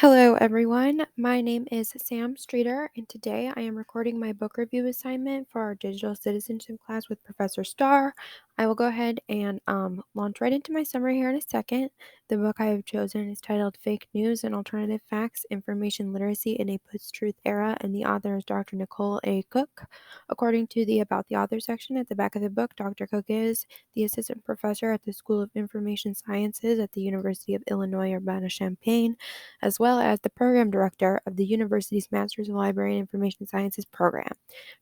Hello, everyone. My name is Sam Streeter, and today I am recording my book review assignment for our digital citizenship class with Professor Starr. I will go ahead and launch right into my summary here in a second. The book I have chosen is titled Fake News and Alternative Facts Information Literacy in a Post-Truth Era, and the author is Dr. Nicole A. Cook. According to the About the Author section at the back of the book, Dr. Cook is the assistant professor at the School of Information Sciences at the University of Illinois Urbana-Champaign, as well as the program director of the university's Master's of Library and Information Sciences program.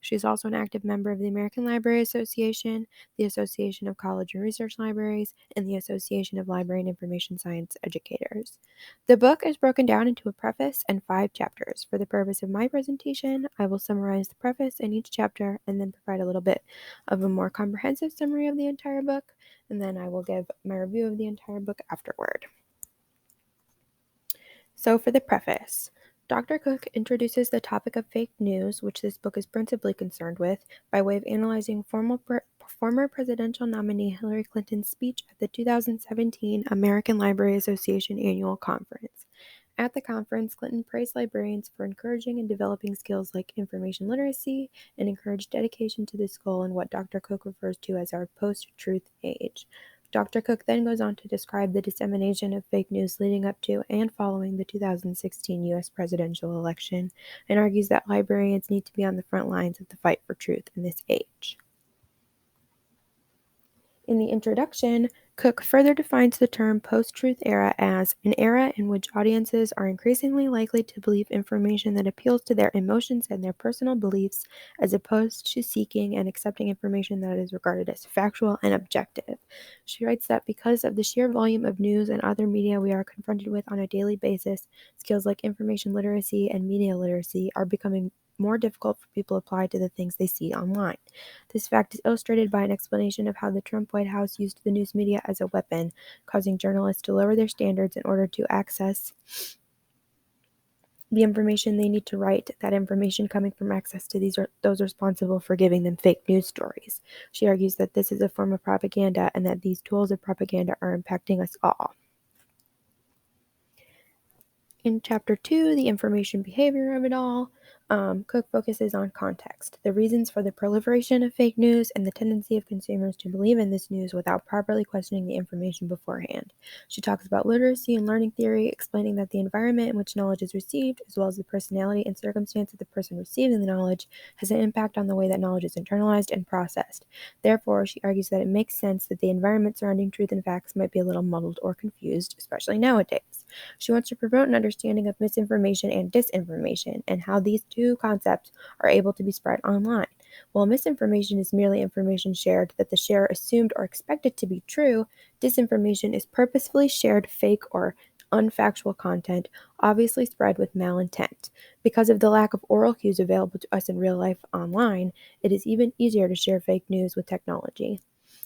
She is also an active member of the American Library Association, the Association of College and Research Libraries, and the Association of Library and Information Science Educators. The book is broken down into a preface and 5 chapters. For the purpose of my presentation, I will summarize the preface in each chapter and then provide a little bit of a more comprehensive summary of the entire book, and then I will give my review of the entire book afterward. So, for the preface, Dr. Cook introduces the topic of fake news, which this book is principally concerned with, by way of analyzing former presidential nominee Hillary Clinton's speech at the 2017 American Library Association Annual Conference. At the conference, Clinton praised librarians for encouraging and developing skills like information literacy and encouraged dedication to this goal in what Dr. Cook refers to as our post-truth age. Dr. Cook then goes on to describe the dissemination of fake news leading up to and following the 2016 U.S. presidential election and argues that librarians need to be on the front lines of the fight for truth in this age. In the introduction, Cook further defines the term post-truth era as an era in which audiences are increasingly likely to believe information that appeals to their emotions and their personal beliefs, as opposed to seeking and accepting information that is regarded as factual and objective. She writes that because of the sheer volume of news and other media we are confronted with on a daily basis, skills like information literacy and media literacy are becoming more difficult for people to apply to the things they see online. This fact is illustrated by an explanation of how the Trump White House used the news media as a weapon, causing journalists to lower their standards in order to access the information they need to write, that information coming from access to those responsible for giving them fake news stories. She argues that this is a form of propaganda and that these tools of propaganda are impacting us all. In Chapter 2, the information behavior of it all, Cook focuses on context, the reasons for the proliferation of fake news, and the tendency of consumers to believe in this news without properly questioning the information beforehand. She talks about literacy and learning theory, explaining that the environment in which knowledge is received, as well as the personality and circumstance of the person receiving the knowledge, has an impact on the way that knowledge is internalized and processed. Therefore, she argues that it makes sense that the environment surrounding truth and facts might be a little muddled or confused, especially nowadays. She wants to promote an understanding of misinformation and disinformation and how these two concepts are able to be spread online. While misinformation is merely information shared that the sharer assumed or expected to be true, disinformation is purposefully shared fake or unfactual content, obviously spread with malintent. Because of the lack of oral cues available to us in real life online, it is even easier to share fake news with technology.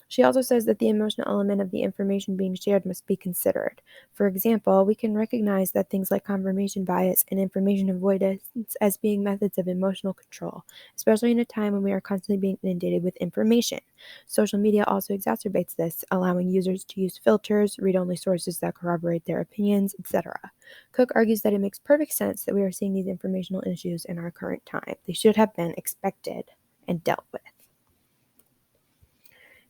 She also says that the emotional element of the information being shared must be considered. For example, we can recognize that things like confirmation bias and information avoidance as being methods of emotional control, especially in a time when we are constantly being inundated with information. Social media also exacerbates this, allowing users to use filters, read only sources that corroborate their opinions, etc. Cook argues that it makes perfect sense that we are seeing these informational issues in our current time. They should have been expected and dealt with.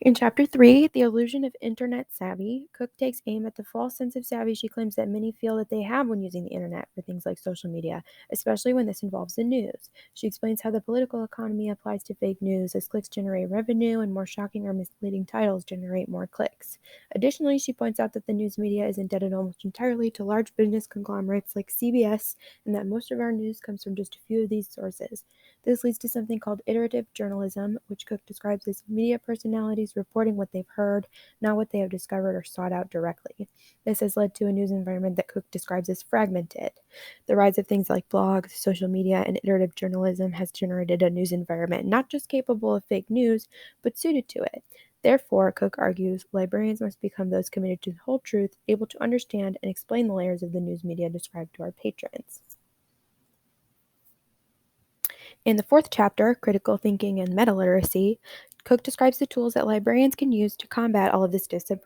In Chapter 3, The Illusion of Internet Savvy, Cook takes aim at the false sense of savvy she claims that many feel that they have when using the internet for things like social media, especially when this involves the news. She explains how the political economy applies to fake news, as clicks generate revenue and more shocking or misleading titles generate more clicks. Additionally, she points out that the news media is indebted almost entirely to large business conglomerates like CBS, and that most of our news comes from just a few of these sources. This leads to something called iterative journalism, which Cook describes as media personalities reporting what they've heard, not what they have discovered or sought out directly. This has led to a news environment that Cook describes as fragmented. The rise of things like blogs, social media, and iterative journalism has generated a news environment not just capable of fake news, but suited to it. Therefore, Cook argues, librarians must become those committed to the whole truth, able to understand and explain the layers of the news media described to our patrons. In the 4th chapter, Critical Thinking and Meta-Literacy, Cook describes the tools that librarians can use to combat all of this disinformation